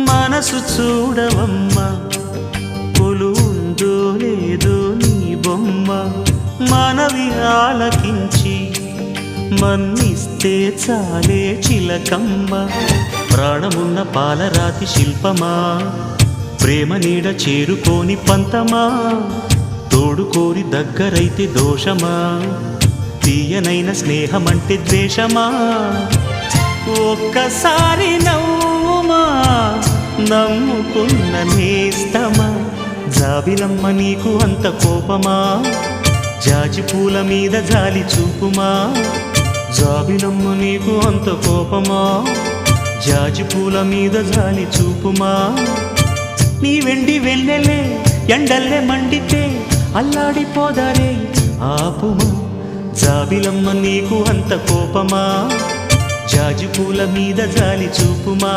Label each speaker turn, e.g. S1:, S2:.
S1: మనసు చూడవమ్మా కొలువుందో లేదో నీ బొమ్మ మనవి ఆలకించి మన్నిస్తే చాలే చిలకమ్మ ప్రాణమున్న పాలరాతి శిల్పమా ప్రేమ నీడ చేరుకోని పంతమా తోడుకోరి దగ్గరైతే దోషమా తీయనైన స్నేహమంటే ద్వేషమా ఒక్కసారి నవ్వుమా నమ్ముకున్న నేస్తమా జాబిలమ్మ నీకు అంత కోపమా జాజి పూల మీద జాలి చూపుమా జాబిలమ్మ నీకు అంత కోపమా జాజి పూల మీద జాలి చూపుమా నీ వెండి వెన్నెలే ఎండల్లే మండితే అల్లాడిపోదారే ఆపుమా జాబిలమ్మ నీకు అంత కోపమా జాజి పూల మీద జాలి చూపుమా